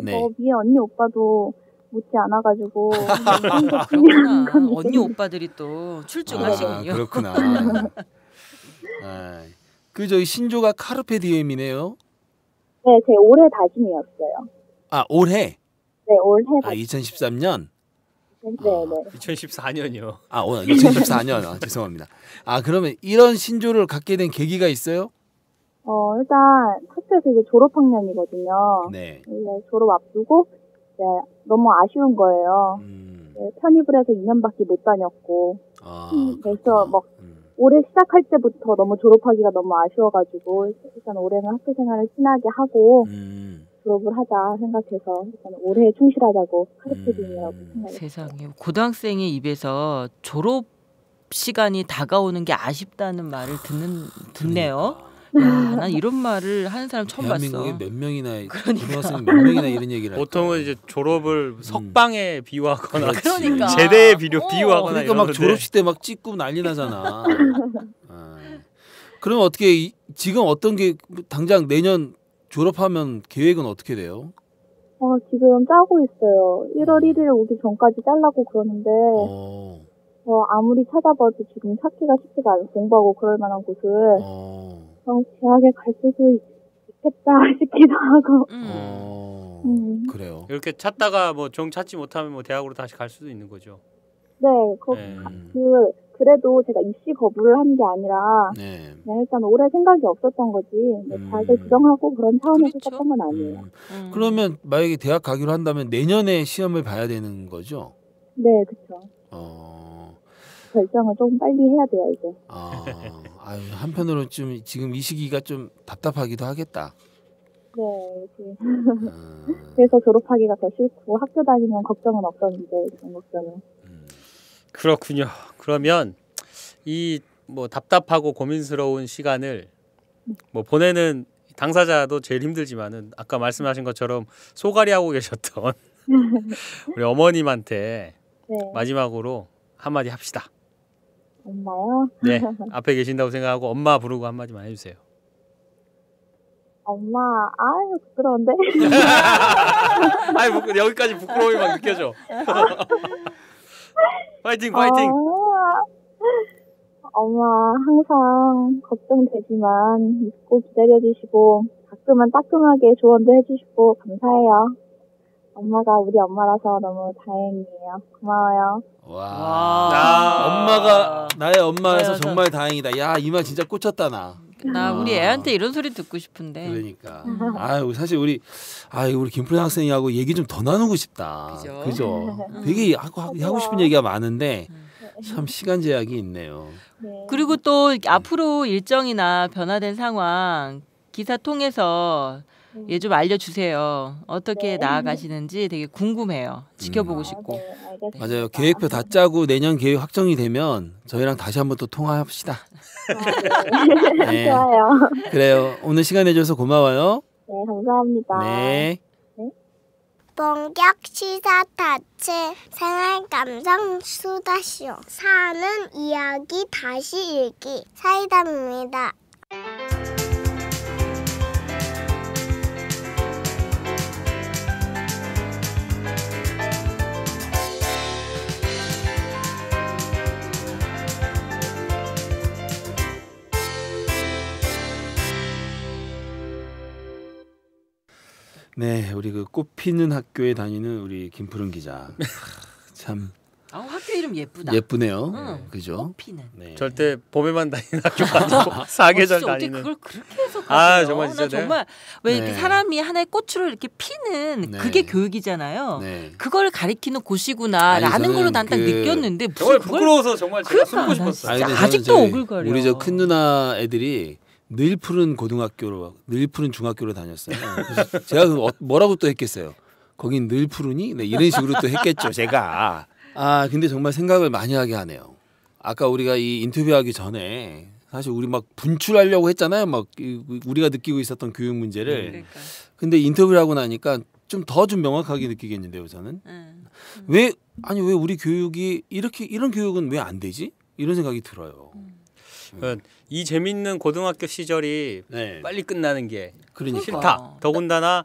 네. 위에 언니 오빠도 못지 않아가지고 그렇구나. 언니 오빠들이 또 출중하시군요. 그렇구나. 저희 신조가 카르페 디엠이네요. 네, 제 올해 다짐이었어요. 아, 올해? 네, 올해 아, 2013년? 네, 네. 2014년이요. 아, 2014년. 아, 죄송합니다. 아, 그러면 이런 신조를 갖게 된 계기가 있어요? 일단 학교에서 이제 졸업학년이거든요. 네. 졸업 앞두고 이제 너무 아쉬운 거예요. 편입을 해서 2년밖에 못 다녔고 그래서 막 올해 시작할 때부터 너무 졸업하기가 너무 아쉬워가지고 일단 올해는 학교 생활을 친하게 하고 졸업을 하자 생각해서 일단 올해에 충실하자고 카르페디움이라고 생각했어요. 세상에 고등학생의 입에서 졸업 시간이 다가오는 게 아쉽다는 말을 듣네요. 야, 난 이런 말을 하는 사람 처음 봤어. 대한민국에 몇 명이나 고등학생 몇 명이나 이런 얘기를 보통은 할까요? 이제 졸업을 석방에 비유하거나 그러니까. 제대에 비유하거나 그러니까 막 이러는데 졸업식 때 막 찍고 난리 나잖아. 그럼 어떻게 지금 어떤 게 당장 내년 졸업하면 계획은 어떻게 돼요? 지금 짜고 있어요. 1월 1일 오기 전까지 짜려고 그러는데 아무리 찾아봐도 지금 찾기가 쉽지가 않아요. 공부하고 그럴 만한 곳을 대학에 갈 수도 있겠다 싶기도 하고. 그래요. 이렇게 찾다가 뭐 정 찾지 못하면 뭐 대학으로 다시 갈 수도 있는 거죠. 네, 그래도 제가 입시 거부를 한 게 아니라 그냥 일단 올해 생각이 없었던 거지. 대학을 부정하고 그런 차원에서 그렇죠. 썼던 건 아니에요. 그러면 만약에 대학 가기로 한다면 내년에 시험을 봐야 되는 거죠? 네, 그렇죠. 결정을 조금 빨리 해야 돼요 이제. 한편으로 좀 지금 이 시기가 좀 답답하기도 하겠다. 네, 그래서 졸업하기가 더 싫고 학교 다니면 걱정은 없었는데 그런 걱정은. 그렇군요. 그러면 이 뭐 답답하고 고민스러운 시간을 뭐 보내는 당사자도 제일 힘들지만은 아까 말씀하신 것처럼 소갈이 하고 계셨던 우리 어머님한테 네. 마지막으로 한마디 합시다. 엄마요? 네, 앞에 계신다고 생각하고 엄마 부르고 한마디만 해주세요. 엄마, 아유 부끄러운데. 아이 여기까지 부끄러움이 막 느껴져. 파이팅 파이팅. 엄마 항상 걱정되지만 믿고 기다려주시고 가끔은 따끔하게 조언도 해주시고 감사해요. 엄마가 우리 엄마라서 너무 다행이에요. 고마워요. 와. 엄마가 나의 엄마라서 정말 다행이다. 야, 이 말 진짜 꽂혔다 나. 나 우리 애한테 이런 소리 듣고 싶은데. 그러니까. 아유, 사실 우리 김프린 학생이하고 얘기 좀 더 나누고 싶다. 그죠? 되게 하고 싶은 얘기가 많은데 참 시간 제약이 있네요. 네. 그리고 또 앞으로 일정이나 변화된 상황 기사 통해서 얘 좀 알려주세요. 어떻게 나아가시는지 되게 궁금해요. 지켜보고 싶고. 네, 알겠습니다. 맞아요. 계획표 다 짜고 내년 계획 확정이 되면 저희랑 다시 한번 또 통화합시다. 네. 좋아요. 그래요. 오늘 시간 내줘서 고마워요. 네, 감사합니다. 네. 본격 시사 타치 생활 감성 수다쇼 사는 이야기 다시 읽기 사이다입니다. 네, 우리 그 꽃피는 학교에 다니는 우리 김푸른 기자. 참 학교 이름 예쁘다. 예쁘네요. 응. 그죠? 꽃피는. 네. 절대 봄에만 다니는 학교가 아니고 사계절 진짜 어떻게 다니는. 그걸 그렇게 해석하세요? 정말 진짜 나 정말 왜 이렇게 네. 사람이 하나의 꽃으로 이렇게 피는 네. 그게 교육이잖아요. 네. 그걸 가리키는 곳이구나라는 아니, 걸로 저는 난 딱 느꼈는데 정말 무슨 그걸 부끄러워서 정말 제가 그러니까 숨고 나 싶었어요. 진짜 근데 아직도 저는 오글거려. 우리 저 큰 누나 애들이 늘 푸른 고등학교로 늘 푸른 중학교로 다녔어요. 그래서 제가 뭐라고 또 했겠어요. 거긴 늘 푸르니? 네, 이런 식으로 또 했겠죠, 제가. 근데 정말 생각을 많이 하게 하네요. 아까 우리가 이 인터뷰하기 전에 사실 우리 막 분출하려고 했잖아요. 막 우리가 느끼고 있었던 교육 문제를. 그러니까. 근데 인터뷰를 하고 나니까 좀 명확하게 느끼겠는데요, 저는. 왜 우리 교육이 이런 교육은 왜 안 되지? 이런 생각이 들어요. 이 재밌는 고등학교 시절이 네. 빨리 끝나는 게 그러니까. 싫다. 더군다나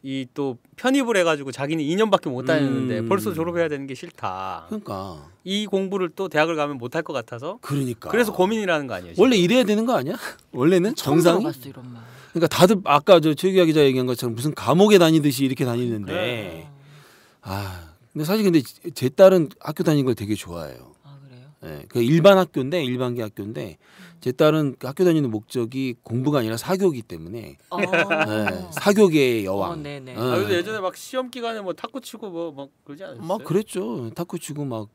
이 또 편입을 해가지고 자기는 2년밖에 못 다녔는데 벌써 졸업해야 되는 게 싫다. 그러니까. 이 공부를 또 대학을 가면 못할 것 같아서. 그러니까. 그래서 고민이라는 거 아니에요? 지금? 원래 이래야 되는 거 아니야? 원래는 처음 정상이. 들어봤어 이런 말. 그러니까 다들 아까 저 최규하 기자 얘기한 것처럼 무슨 감옥에 다니듯이 이렇게 다니는데. 네. 근데 사실 근데 제 딸은 학교 다니는 걸 되게 좋아해요. 아 그래요? 네, 그 일반 학교인데 일반계 학교인데 제 딸은 학교 다니는 목적이 공부가 아니라 사교이기 때문에 네, 사교계의 여왕. 네네. 그래도 예전에 막 시험 기간에 뭐 탁구 치고 뭐 그러지 않았어요? 막 그랬죠. 탁구 치고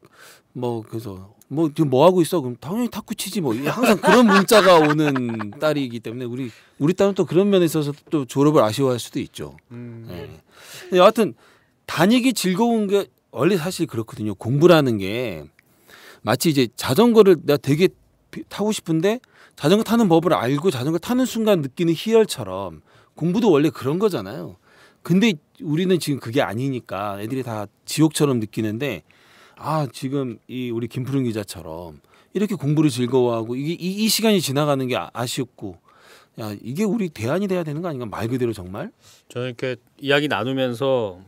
그래서 지금 뭐 하고 있어? 그럼 당연히 탁구 치지 뭐. 항상 그런 문자가 오는 딸이기 때문에 우리 딸은 또 그런 면에 있어서 또 졸업을 아쉬워할 수도 있죠. 네. 근데 여하튼 다니기 즐거운 게 원래 사실 그렇거든요. 공부라는 게 마치 이제 자전거를 내가 되게 타고 싶은데 자전거 타는 법을 알고 자전거 타는 순간 느끼는 희열처럼 공부도 원래 그런 거잖아요. 근데 우리는 지금 그게 아니니까 애들이 다 지옥처럼 느끼는데 지금 이 우리 김푸른 기자처럼 이렇게 공부를 즐거워하고 이 시간이 지나가는 게 아쉽고 이게 우리 대안이 돼야 되는 거 아닌가? 말 그대로 정말. 저는 이렇게 이야기 나누면서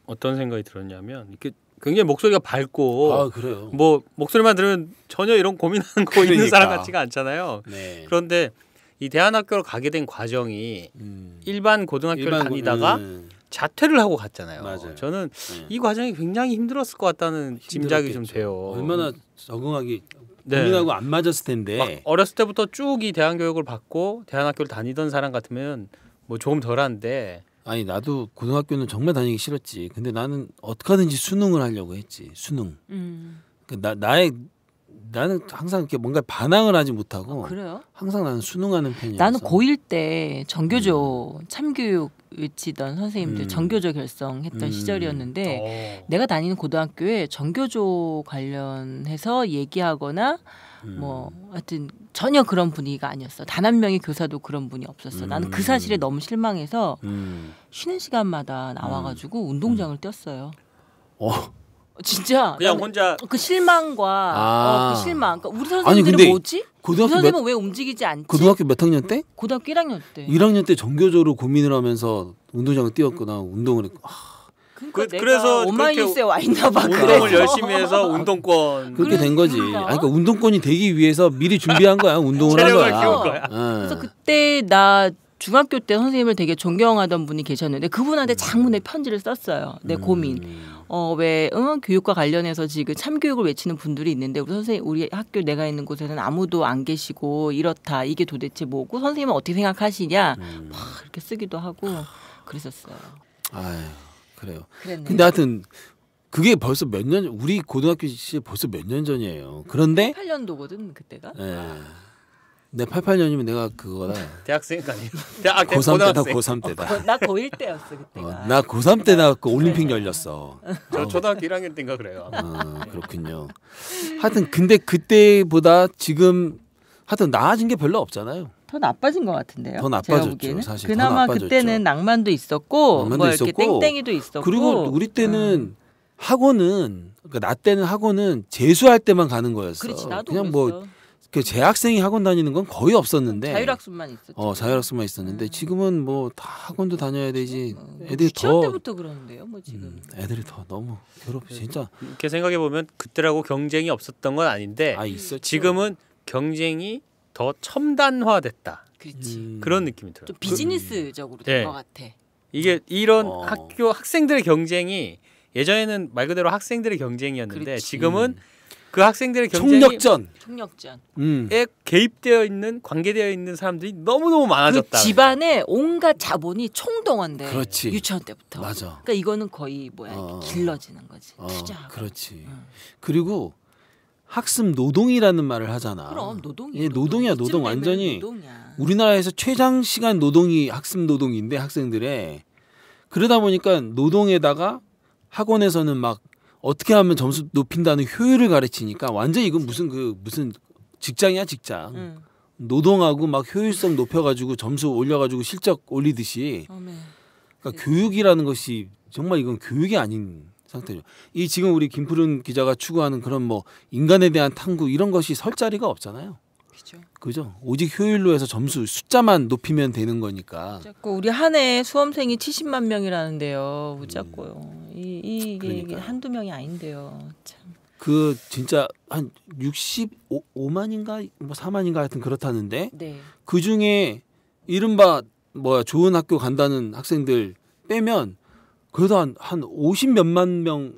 어떤 생각이 들었냐면 이렇게 굉장히 목소리가 밝고 그래요. 뭐 목소리만 들으면 전혀 이런 고민하는 거 있는 사람 같지가 않잖아요. 네. 그런데 이 대안학교로 가게 된 과정이 일반 고등학교를 다니다가 자퇴를 하고 갔잖아요. 맞아요. 저는 이 과정이 굉장히 힘들었을 것 같다는 짐작이 좀 돼요. 얼마나 적응하기 고민하고 안 맞았을 텐데. 막 어렸을 때부터 쭉 이 대안 교육을 받고 대안학교를 다니던 사람 같으면 뭐 조금 덜한데. 아니 나도 고등학교는 정말 다니기 싫었지. 근데 나는 어떻게든지 수능을 하려고 했지. 수능. 나의 나는 항상 이렇게 뭔가 반항을 하지 못하고 그래요? 항상 나는 순응하는 편이야. 나는 고1 때 정교조 참교육 외치던 선생님들 정교조 결성했던 시절이었는데 내가 다니는 고등학교에 정교조 관련해서 얘기하거나 뭐 하여튼 전혀 그런 분위기가 아니었어. 단 한 명의 교사도 그런 분이 없었어. 나는 그 사실에 너무 실망해서 쉬는 시간마다 나와가지고 운동장을 뛰었어요. 진짜 그냥 혼자 그 실망과 그 실망. 그러니까 우리 선생님들은 아니, 근데 뭐지? 우리 선생님은 왜 움직이지 않지? 고등학교 몇 학년 때? 고등학교 1학년 때. 1학년 때 정교조로 고민을 하면서 운동장을 뛰었구나. 운동을 했고. 그러니까 그래서 오마이뉴스에 와 있나 봐. 운동을 열심히 해서 운동권 그렇게 된 거지. 그러니까 운동권이 되기 위해서 미리 준비한 거야. 운동을 한 체력을 거야. 키운 거야. 그래서 그때 나 중학교 때 선생님을 되게 존경하던 분이 계셨는데 그분한테 장문의 편지를 썼어요. 내 고민. 교육과 관련해서 지금 참교육을 외치는 분들이 있는데 우리 선생님, 우리 학교 내가 있는 곳에는 아무도 안 계시고 이렇다. 이게 도대체 뭐고 선생님은 어떻게 생각하시냐. 막 이렇게 쓰기도 하고 그랬었어요. 아유, 그래요. 그랬네. 근데 하여튼 그게 벌써 몇 년, 우리 고등학교 시절 벌써 몇 년 전이에요. 그런데 8년도거든 그때가. 내 88년이면 내가 그거다. 대학생 아니에요? 고3 때다. 고3 때다. 나 고1 때였어 그때가. 나 고3 때나 그 올림픽 열렸어. 저 초등학교 1학년 때인가 그래요. 그렇군요. 하여튼 근데 그때보다 지금 하여튼 나아진 게 별로 없잖아요. 더 나빠진 것 같은데요. 더 나빠졌죠, 제가 보기에는. 사실. 그나마 더 나빠졌죠. 그때는 낭만도 있었고, 뭐 이렇게 땡땡이도 있었고. 그리고 우리 때는 학원은 그러니까 나 때는 학원은 재수할 때만 가는 거였어. 그렇지, 나도 그냥 그랬어. 뭐 그 재학생이 학원 다니는 건 거의 없었는데. 자율학습만 있었죠. 자율학습만 있었는데 지금은 뭐 다 학원도 다녀야 되지. 애들이 유치원 더 때부터 그러는데요, 뭐 지금. 애들이 더 너무 괴롭히 진짜. 이렇게 생각해 보면 그때라고 경쟁이 없었던 건 아닌데 있었죠. 지금은 경쟁이 더 첨단화됐다. 그렇지. 그런 느낌이 들어요. 좀 비즈니스적으로 된 것 같아. 이게 이런 학생들의 경쟁이 예전에는 말 그대로 학생들의 경쟁이었는데 그렇지. 지금은 그 학생들의 경쟁에 총력전에 개입되어 있는 관계되어 있는 사람들이 너무너무 많아졌다. 그 집안에 온갖 자본이 총동원돼. 그렇지. 유치원 때부터. 맞아. 그러니까 이거는 거의 길러지는 거지. 투자. 그렇지. 그리고 학습 노동이라는 말을 하잖아. 그럼 노동이야. 노동이야. 노동 완전히 노동이야. 우리나라에서 최장 시간 노동이 학습 노동인데 학생들의 그러다 보니까 노동에다가 학원에서는 막 어떻게 하면 점수 높인다는 효율을 가르치니까 완전 이건 무슨 직장이야 직장. 노동하고 막 효율성 높여가지고 점수 올려가지고 실적 올리듯이. 그러니까 교육이라는 것이 정말 이건 교육이 아닌 상태죠. 이 지금 우리 김푸른 기자가 추구하는 그런 뭐 인간에 대한 탐구 이런 것이 설 자리가 없잖아요. 그죠? 오직 효율로 해서 점수 숫자만 높이면 되는 거니까. 자꾸 우리 한 해 수험생이 70만 명이라는데요. 웃자고요. 이게 한두 명이 아닌데요. 참. 그 진짜 한 65만인가 뭐 4만인가 하여튼 그렇다는데 그 중에 이른바 좋은 학교 간다는 학생들 빼면 그래도 한 50몇만 명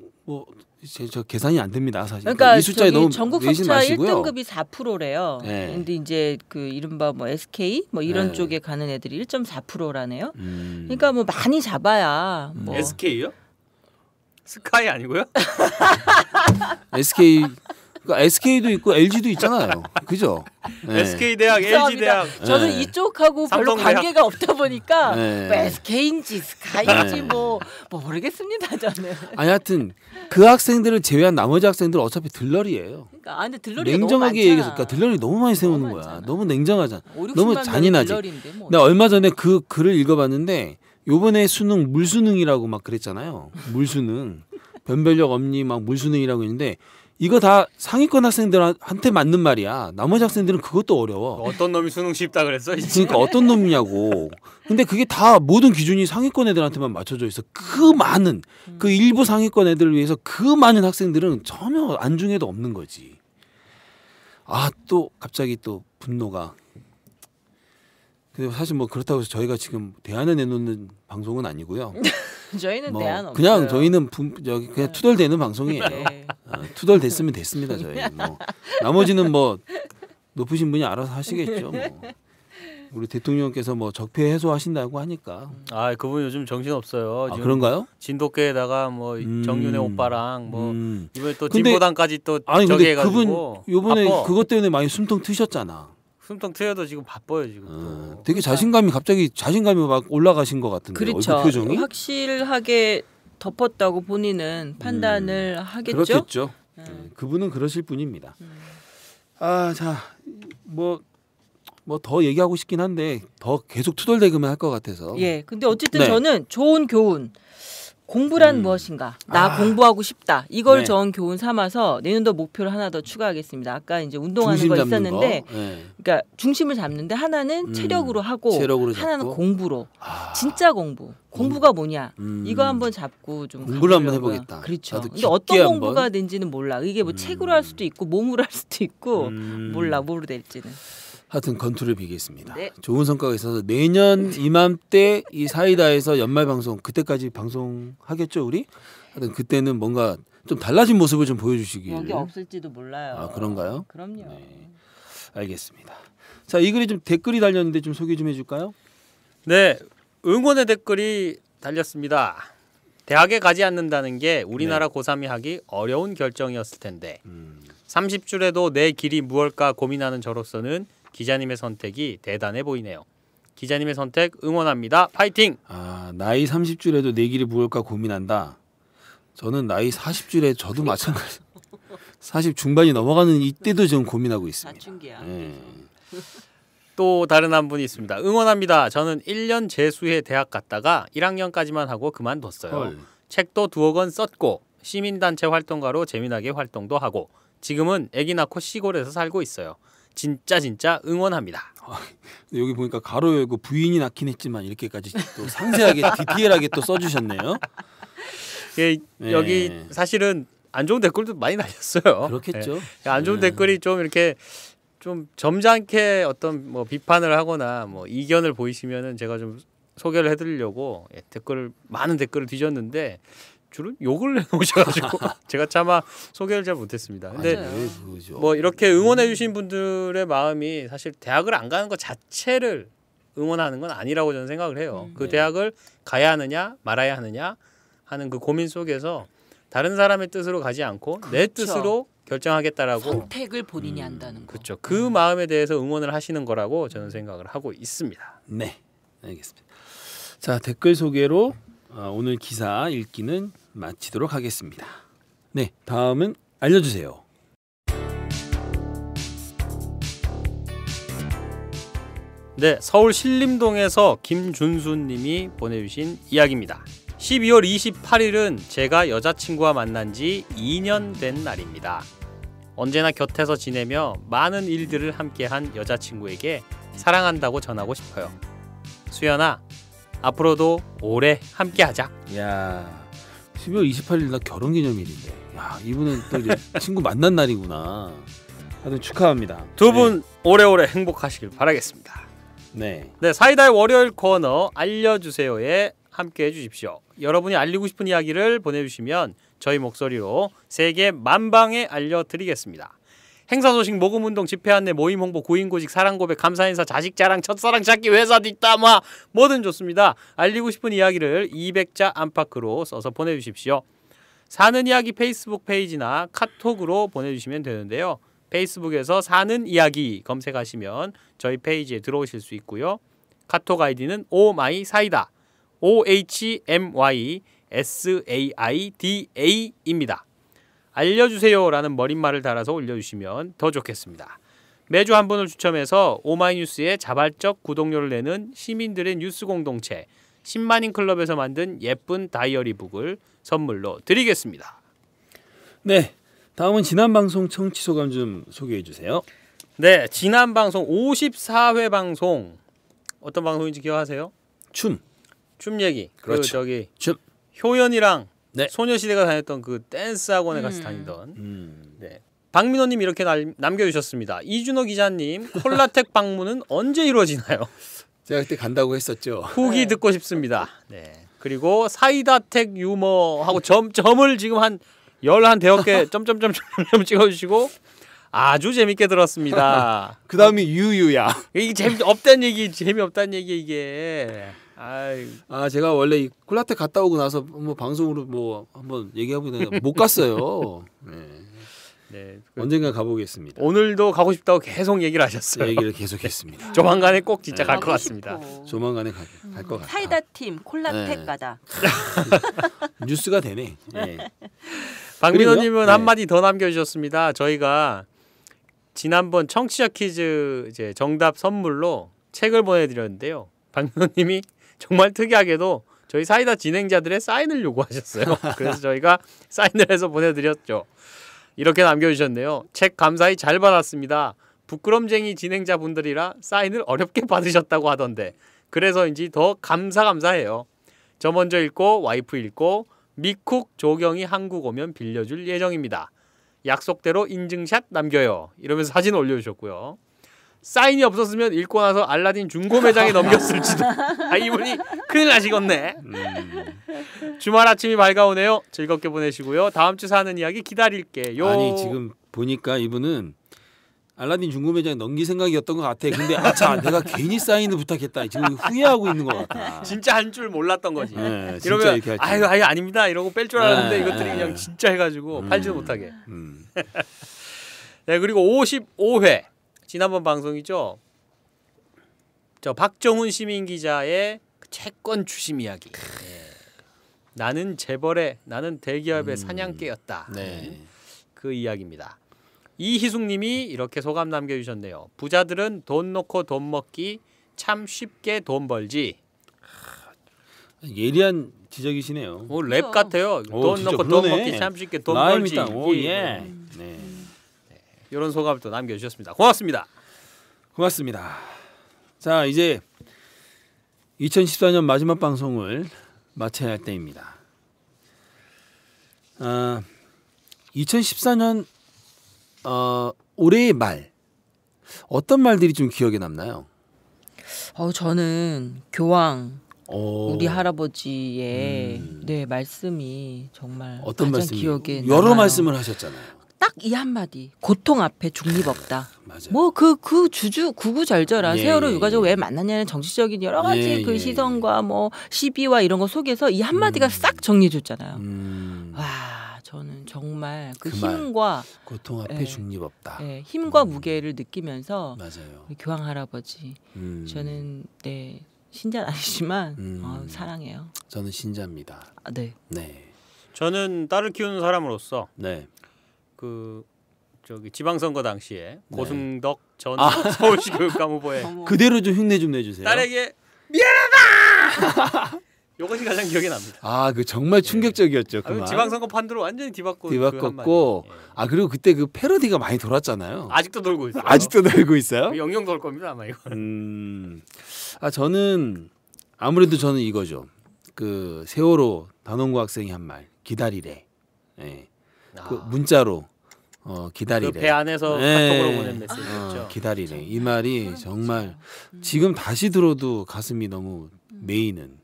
저 계산이 안 됩니다 사실. 그러니까 이 숫자에 너무 전국 내지 합차 마시고요. 1등급이 4%래요. 근데 이제 그 이른바 SK 이런 쪽에 가는 애들이 1.4%라네요. 그러니까 뭐 많이 잡아야 뭐. SK요? 스카이 아니고요? SK 그러니까 SK도 있고 LG도 있잖아요. 그죠? SK 대학, LG 대학. 저는 이쪽하고 별로 관계가 없다 보니까 뭐 SK인지 스카이인지 뭐 모르겠습니다. 저는. 아니 하여튼 그 학생들을 제외한 나머지 학생들은 어차피 들러리예요. 그러니까 근데 들러리가 냉정하게 너무 얘기해서 그러니까 들러리 너무 많이 세우는 너무 거야. 많잖아. 너무 냉정하잖아. 5, 너무 잔인하지. 뭐. 내가 얼마 전에 그 글을 읽어봤는데 요번에 수능 물수능이라고 막 그랬잖아요. 물수능 변별력 없니 막 물수능이라고 했는데 이거 다 상위권 학생들한테 맞는 말이야. 나머지 학생들은 그것도 어려워. 어떤 놈이 수능 쉽다 그랬어? 그러니까 어떤 놈이냐고. 근데 그게 다 모든 기준이 상위권 애들한테만 맞춰져 있어. 그 많은 그 일부 상위권 애들을 위해서 그 많은 학생들은 전혀 안중에도 없는 거지. 또 갑자기 또 분노가. 근데 사실 뭐 그렇다고 해서 저희가 지금 대안을 내놓는 방송은 아니고요. 저희는 대안 없어요. 그냥 저희는 그냥 투덜대는 방송이에요. 투덜댔으면 됐습니다. 저희. 나머지는 높으신 분이 알아서 하시겠죠. 우리 대통령께서 뭐 적폐 해소하신다고 하니까. 아, 그분 요즘 정신 없어요. 아, 그런가요? 진돗개에다가 뭐 정윤회 오빠랑 뭐 이번에 또 근데, 진보당까지 또 아니 저기 근데 해가지고 그분 요번에 바빠. 그것 때문에 많이 숨통 트셨잖아. 숨통 트여도 지금 바빠요 지금. 또. 되게 갑자기 자신감이 막 올라가신 것 같은데. 그렇죠. 얼굴 표정이. 확실하게 덮었다고 본인은 판단을 하겠죠. 그렇겠죠. 그분은 그러실 분입니다. 아, 자, 뭐 더 얘기하고 싶긴 한데 더 계속 투덜대기만 할 것 같아서. 예. 근데 어쨌든 네. 저는 좋은 교훈. 공부란 무엇인가? 나 공부하고 싶다. 이걸 네. 좋은 교훈 삼아서 내년도 목표를 하나 더 추가하겠습니다. 아까 이제 운동하는 중심 거 잡는 있었는데, 거. 네. 그러니까 중심을 잡는데 하나는 체력으로 하고, 체력으로 하나는 잡고. 공부로. 진짜 공부. 공부가 뭐냐? 이거 한번 잡고 좀 공부를 한번 가보려고요. 해보겠다. 그렇죠. 나도 근데 어떤 깊게 공부가 한번. 된지는 몰라. 이게 뭐 책으로 할 수도 있고 몸으로 할 수도 있고 몰라 뭐로 될지는. 하여튼 건투를 비겠습니다. 네. 좋은 성과가 있어서 내년 이맘때 이 사이다에서 연말 방송 그때까지 방송하겠죠 우리? 하여튼 그때는 뭔가 좀 달라진 모습을 좀 보여주시길. 여기 없을지도 몰라요. 아, 그런가요? 그럼요. 네. 알겠습니다. 자, 이 글이 좀 댓글이 달렸는데 좀 소개 좀 해줄까요? 네, 응원의 댓글이 달렸습니다. 대학에 가지 않는다는 게 우리나라 고3이 하기 어려운 결정이었을 텐데 30줄에도 내 길이 무엇일까 고민하는 저로서는 기자님의 선택이 대단해 보이네요. 기자님의 선택 응원합니다. 파이팅! 아, 나이 30줄에도 내 길이 무엇일까 고민한다. 저는 나이 40줄에 저도 마찬가지. 40 중반이 넘어가는 이때도 좀 고민하고 있습니다. 사춘기야. 네. 또 다른 한 분이 있습니다. 응원합니다. 저는 1년 재수해 대학 갔다가 1학년까지만 하고 그만뒀어요. 헐. 책도 2억 원 썼고 시민단체 활동가로 재미나게 활동도 하고 지금은 아기 낳고 시골에서 살고 있어요. 진짜 응원합니다. 여기 보니까 가로 열고 부인이 낳긴 했지만 이렇게까지 또 상세하게 디테일하게 또 써주셨네요. 예, 네. 여기 사실은 안 좋은 댓글도 많이 달렸어요. 그렇겠죠. 예, 안 좋은 댓글이 좀 이렇게 좀 점잖게 어떤 뭐 비판을 하거나 뭐 이견을 보이시면은 제가 좀 소개를 해드리려고 많은 댓글을 뒤졌는데 주로 욕을 내놓으셔가지고 제가 차마 소개를 잘 못했습니다. 근데 뭐 이렇게 응원해주신 분들의 마음이 사실 대학을 안 가는 것 자체를 응원하는 건 아니라고 저는 생각을 해요. 그 대학을 가야 하느냐 말아야 하느냐 하는 그 고민 속에서 다른 사람의 뜻으로 가지 않고 내 뜻으로 결정하겠다라고 선택을 본인이 한다는 거. 그렇죠. 그 마음에 대해서 응원을 하시는 거라고 저는 생각을 하고 있습니다. 네, 알겠습니다. 자, 댓글 소개로 오늘 기사 읽기는 마치도록 하겠습니다. 네, 다음은 알려주세요. 네, 서울 신림동에서 김준수님이 보내주신 이야기입니다. 12월 28일은 제가 여자친구와 만난 지 2년 된 날입니다. 언제나 곁에서 지내며 많은 일들을 함께한 여자친구에게 사랑한다고 전하고 싶어요. 수연아, 앞으로도 오래 함께하자. 야, 12월 28일 나 결혼기념일인데. 야, 이분은 또 이제 친구 만난 날이구나. 하여튼 축하합니다. 두 분 오래오래 행복하시길 바라겠습니다. 네. 네, 사이다의 월요일 코너 알려주세요에 함께해 주십시오. 여러분이 알리고 싶은 이야기를 보내주시면 저희 목소리로 세계 만방에 알려드리겠습니다. 행사 소식, 모금 운동, 집회 안내, 모임 홍보, 구인 고직, 사랑 고백, 감사 인사, 자식 자랑, 첫사랑 찾기, 회사 뒷담화 뭐든 좋습니다. 알리고 싶은 이야기를 200자 안팎으로 써서 보내주십시오. 사는 이야기 페이스북 페이지나 카톡으로 보내주시면 되는데요. 페이스북에서 사는 이야기 검색하시면 저희 페이지에 들어오실 수 있고요. 카톡 아이디는 오마이사이다, OHMYSAIDA입니다. 알려주세요라는 머릿말을 달아서 올려주시면 더 좋겠습니다. 매주 한 분을 추첨해서 오마이뉴스에 자발적 구독료를 내는 시민들의 뉴스 공동체 10만인 클럽에서 만든 예쁜 다이어리북을 선물로 드리겠습니다. 네, 다음은 지난 방송 청취 소감 좀 소개해 주세요. 네, 지난 방송 54회 방송 어떤 방송인지 기억하세요? 춤 얘기. 그렇죠. 그 저기 춤. 효연이랑 네. 소녀시대가 다녔던 그 댄스 학원에 같이 다니던. 네. 박민호님 이렇게 남겨주셨습니다. 이준호 기자님 콜라텍 방문은 언제 이루어지나요? 제가 그때 간다고 했었죠. 후기 듣고 싶습니다. 네. 그리고 사이다텍 유머하고 점을 지금 한 11 대여섯 개 점점점 찍어주시고 아주 재밌게 들었습니다. 그 다음이 유유야. 이게 재미없다는 얘기 이게. 아 제가 원래 이 콜라텍 갔다 오고 나서 뭐 방송으로 뭐 한번 얘기하고 있는데 못 갔어요. 네. 언젠가 가보겠습니다. 오늘도 가고 싶다고 계속 얘기를 하셨어요. 얘기를 계속했습니다. 조만간에 꼭 진짜 갈 것 같습니다. 조만간에 갈 것 같아요. 사이다 팀 콜라텍 네. 가다. 뉴스가 되네. 네. 박민호님은 네. 한마디 더 남겨주셨습니다. 저희가 지난번 청취자 퀴즈 이제 정답 선물로 책을 보내드렸는데요. 박민호님이 정말 특이하게도 저희 사이다 진행자들의 사인을 요구하셨어요. 그래서 저희가 사인을 해서 보내드렸죠. 이렇게 남겨주셨네요. 책 감사히 잘 받았습니다. 부끄럼쟁이 진행자분들이라 사인을 어렵게 받으셨다고 하던데 그래서인지 더 감사해요. 저 먼저 읽고 와이프 읽고 미쿡 조경이 한국 오면 빌려줄 예정입니다. 약속대로 인증샷 남겨요. 이러면서 사진 올려주셨고요. 사인이 없었으면 읽고 나서 알라딘 중고 매장에 넘겼을지도. 이분이 큰일 나시겠네. 주말 아침이 밝아오네요. 즐겁게 보내시고요. 다음 주 사는 이야기 기다릴게요. 아니 지금 보니까 이분은 알라딘 중고 매장에 넘길 생각이었던 것 같아. 근데 아차 내가 괜히 사인을 부탁했다. 지금 후회하고 있는 것 같아. 진짜 한 줄 몰랐던 거지. 네, 이러면 이렇게 아유 아닙니다 이러고 뺄 줄 알았는데 네, 이것들이 네. 그냥 진짜 해가지고 팔지도 못하게. 네 그리고 55회 지난번 방송이죠. 저 박정훈 시민 기자의 채권 추심 이야기. 네. 나는 대기업의 사냥개였다. 네. 그 이야기입니다. 이희숙님이 이렇게 소감 남겨주셨네요. 부자들은 돈 놓고 돈 먹기 참 쉽게 돈 벌지. 예리한 지적이시네요. 랩 같아요. 돈 진짜 놓고 그러네. 돈 먹기 참 쉽게 돈 벌지. 예. 네. 이런 소감을 또 남겨주셨습니다. 고맙습니다. 고맙습니다. 자 이제 2014년 마지막 방송을 마쳐야 할 때입니다. 2014년 올해의 말 어떤 말들이 좀 기억에 남나요? 저는 교황 우리 오. 할아버지의 네 말씀이 정말 어떤 가장 말씀이 기억에 여러 남아요. 말씀을 하셨잖아요. 딱 이 한마디 고통 앞에 중립 없다. 맞아요. 뭐 그 구구절절한 예, 세월호 예, 유가족 예. 왜 만났냐는 정치적인 여러 가지 예, 그 예. 시선과 뭐 시비와 이런 거 속에서 이 한마디가 싹 정리해줬잖아요. 와 저는 정말 그 그 말. 힘과 고통 앞에 예. 중립 없다. 힘과 무게를 느끼면서 맞아요. 우리 교황 할아버지 저는 네 신자는 아니지만 사랑해요. 저는 신자입니다. 네. 네. 저는 딸을 키우는 사람으로서 네. 그 저기 지방선거 당시에 네. 고승덕 전 서울시 교육감 후보의 그대로 좀 흉내 좀 내주세요. 딸에게 미안하다. 이것이 가장 기억에 납니다. 그 정말 충격적이었죠. 그 아유, 말. 지방선거 판도로 완전히 뒤바꿨고 뒤바꿨고 그리고 그때 그 패러디가 많이 돌았잖아요. 아직도 돌고 있어요. 아직도 돌고 있어요? 영영 돌 겁니다 아마 이거. 저는 아무래도 저는 이거죠. 그 세월호 단원고 학생이 한 말 기다리래. 예. 그 문자로 기다리래. 그 배 안에서 예. 카톡으로 보낸 메시지였죠. 기다리래. 이 말이 정말 지금 다시 들어도 가슴이 너무 메이는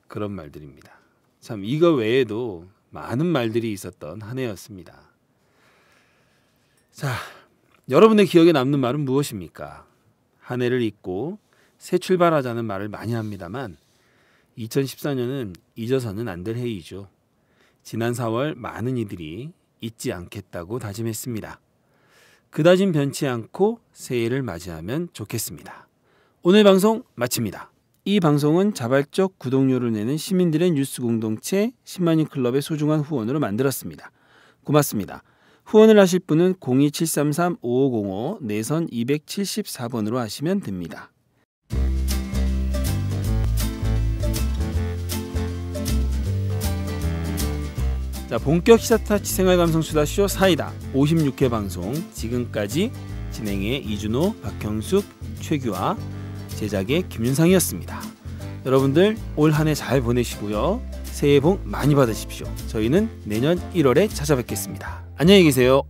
그런 말들입니다. 참 이거 외에도 많은 말들이 있었던 한 해였습니다. 자, 여러분의 기억에 남는 말은 무엇입니까? 한 해를 잊고 새 출발하자는 말을 많이 합니다만 2014년은 잊어서는 안 될 해이죠. 지난 4월 많은 이들이 잊지 않겠다고 다짐했습니다. 그 다짐 변치 않고 새해를 맞이하면 좋겠습니다. 오늘 방송 마칩니다. 이 방송은 자발적 구독료를 내는 시민들의 뉴스 공동체 10만인 클럽의 소중한 후원으로 만들었습니다. 고맙습니다. 후원을 하실 분은 02733-5505 내선 274번으로 하시면 됩니다. 자, 본격 시사타치 생활감성수다쇼 사이다 56회 방송 지금까지 진행의 이준호, 박형숙, 최규화, 제작의 김윤상이었습니다. 여러분들 올 한 해 잘 보내시고요. 새해 복 많이 받으십시오. 저희는 내년 1월에 찾아뵙겠습니다. 안녕히 계세요.